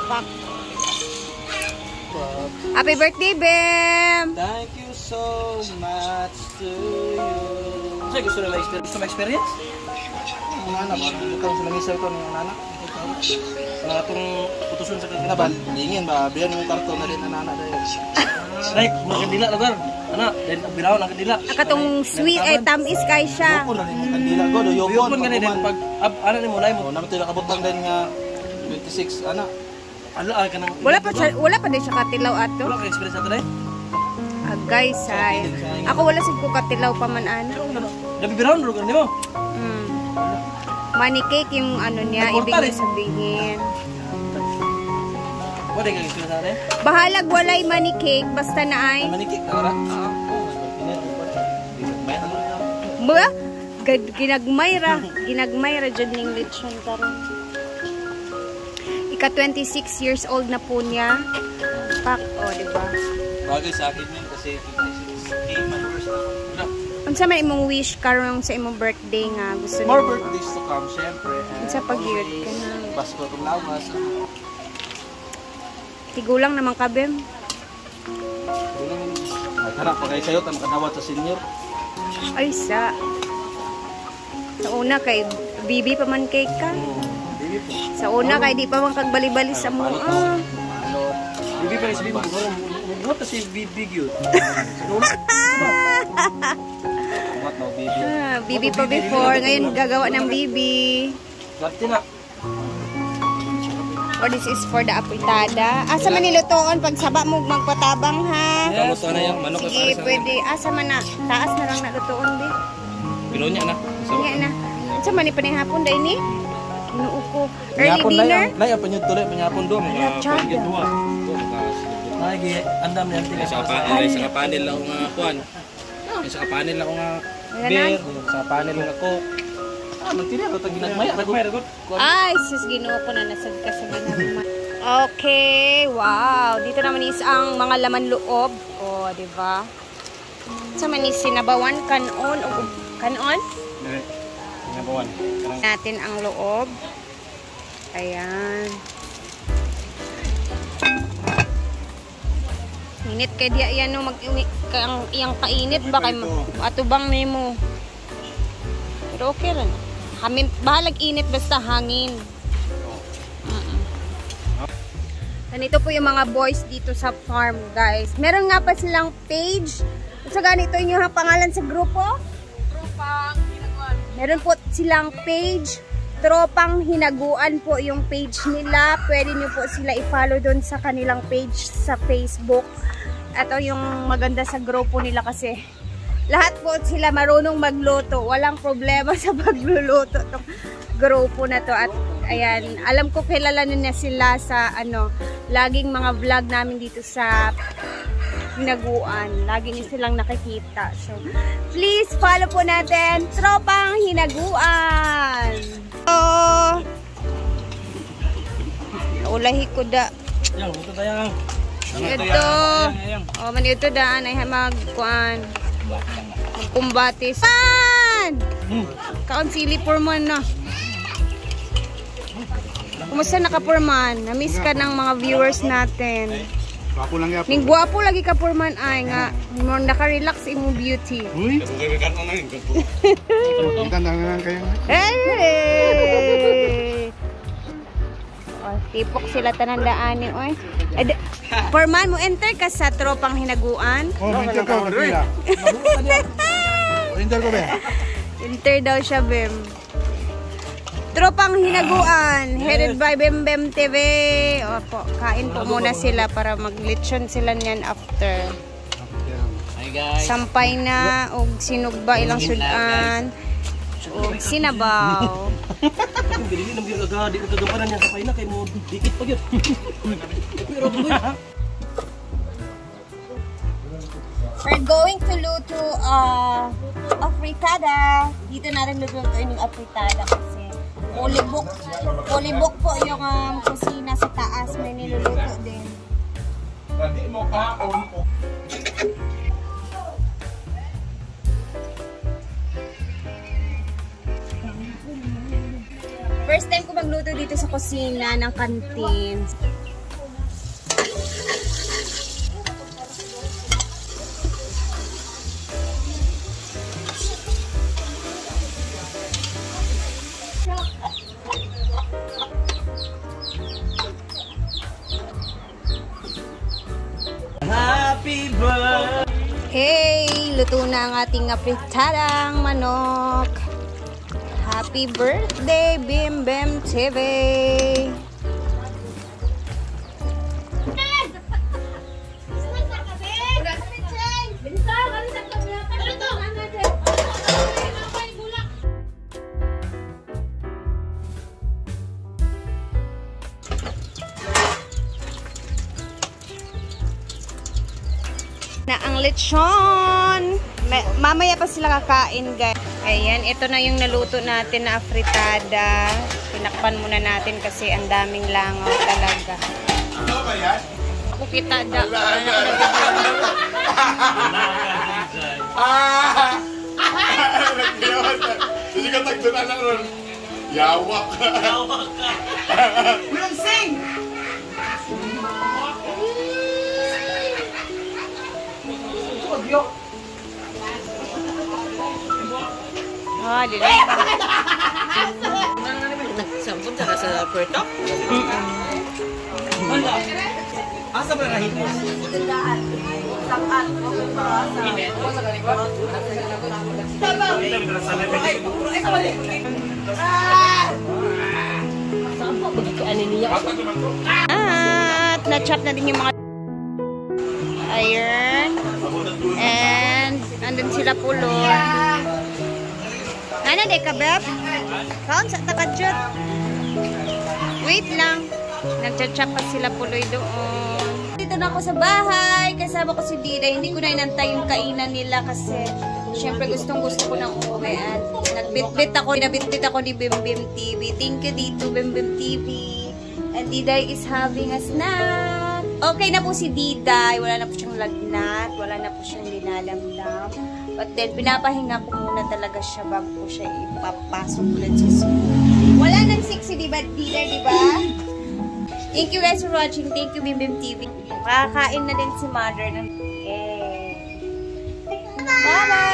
Pak. Happy birthday, Bem! Thank you so much to you. Kasi gusto na experience? Ang anak, parang sa lamisaw ko ng anak. Mga itong putusun sa kinaban, dingin ba? Biyan yung karton na rin ang anak dahil. Like, nakandila lugar. Anak, dahil biraw nakandila. Akatong sweet ay tamis kay siya. Yopon na rin yung kandila ko. Yopon ka rin pag, ano ni mo, na mo. Naman ito nakabutang din nga 26, anak. Wala pa din siya katilaw ato. Wala ka experience natin eh? Guys, ay. Ako wala sig ko katilaw pa man ano. Dabi biraw na lugar mo. Money cake yung ano niya, ibig sabihin. Wala kang experience natin eh? Bahalag walay money cake, basta na ay. Money cake, nakara? Ba? Ginagmayra dyan ng lechon karon. Ika 26 years old na po niya. Pak, diba? Bagay sa akin yun kasi 26 anniversary na. Unsa man imong wish karon sa imong birthday nga gusto More nimo? birthdays to come, syempre. Unsa pag-yod ka na? Pasko itong lawas. Tigulang naman ka, Bem. Ay, harap pa kayo sa'yo, makadawat sa senior. Ay, sa una kay Bibi pa man kay ka. Bibi po. Sa una kay di pa man kagbali-bali sa mo. Bibi pa rin si Bibi. Huwag na si Bibi yun. Bibi pa before, ngayon gagawa ng Bibi. Gati na. Or this is for the apritada. Asa man nilutoon pag saba mo magpatabang ha. Yes, na yung manok. Sige, pwede. Asa man na. Taas na lang nalutoon din. Pilo niya na. Sige na. Asa man ni panihapon dahil ni? Inuo ko. Early dinner? Laya pa nyo tuloy, panyapon doon. Lachada. Lagi, andam niya. Sa kapanel lang ako nga kuhan. Sa kapanel ako nga beer. Sa panel lang ako. Magtiri ako, ginagmaya. Ay, sus, ginoo ko na nasag ka sa ginagmaya. Okay, wow. Dito naman is ang mga laman loob. O, diba? Sa man is sinabawan, kanon. Kanon? Sinabawan. Natin ang loob. Ayan. Init kay diya yan no, iyang kainit ba kay atubang nimo. Pero okay lang. Bahalag init basta hangin. Ganito po yung mga boys dito sa farm, guys. Meron nga pa silang page. Sa ganito yung pangalan sa grupo? Tropang Hinaguan. Meron po silang page. Tropang Hinaguan po yung page nila. Pwede nyo po sila i-follow doon sa kanilang page sa Facebook. Ito yung maganda sa grupo nila kasi lahat po sila marunong magluto. Walang problema sa pagluluto itong grupo na to. At ayan, alam ko kilala na sila sa laging mga vlog namin dito sa Hinaguan. Lagi niyo silang nakikita. So, please follow po natin Tropang Hinaguan. Ulahi ko da. Yang, ito tayang. Ito. Oh, man ito daan ay magkuan. Magkumbatis. Man! Kaon sili porman na. Kumusta na ka porman? Na-miss ka ng mga viewers natin. Gwapo lang yapon. Ning gwapo lagi ka porman ay nga. Mo naka-relax imong beauty. Uy. Tandang kayo. Hey! Oh, tipok sila tanandaan ni oy. Porman mo enter ka sa Tropang Hinaguan. Oh, enter ka ba? Enter ko ba? Enter daw siya, Bem. Tropang Hinaguan, headed by Bem Bem TV. Opo, kain po muna sila para maglechon sila niyan after. Hi guys. Sampay na og sinugba ilang sudan. Og sinabaw. Dili nang gyud aga, di ko kagapanan niya sa paina kay mo dikit pa gyud. Pero boy. We're going to luto afritada. Dito natin lulutuin yung afritada kasi Polybok po yung kusina sa taas. May niluluto din. First time ko magluto nagluluto dito sa kusina ng kantin. Happy birthday! Hey! Luto na ang ating apritadang manok. Happy birthday, Bim Bim TV! Na ang lechon. Mamaya pa sila kakain, guys. Ayan, ito na yung naluto natin na afritada. Tinakpan muna natin kasi ang daming langaw talaga. Ano ba yan? Ako kita da. Hindi ka tagtunan na ron. Yawak. Walang sing! Ah, di na. Nagsampun ka sa Puerto? Asa ba rahit mo? At na-chop na din yung mga iron. And andun sila pulon. Nana de ka, Beb? Kaon sa takadjut. Wait lang. Nagcha-chop pa sila puloy doon. Dito na ako sa bahay. Kasama ko si Dida. Hindi ko na inantay yung kainan nila kasi syempre gustong-gusto ko ng umuwi. At nabitbit ako ni Bim Bim TV. Thank you dito, Bim Bim TV. And Diday is having a snack. Okay na po si Diday. Wala na po siyang lagnat. Wala na po siyang dinalamdam. But then, pinapahinga ko muna talaga siya bago ko siya ipapasok ulit sa school. Wala nang sexy, diba, Diday, diba? Thank you guys for watching. Thank you, Bim Bim TV. Makakain na din si Mother ng egg. Bye-bye!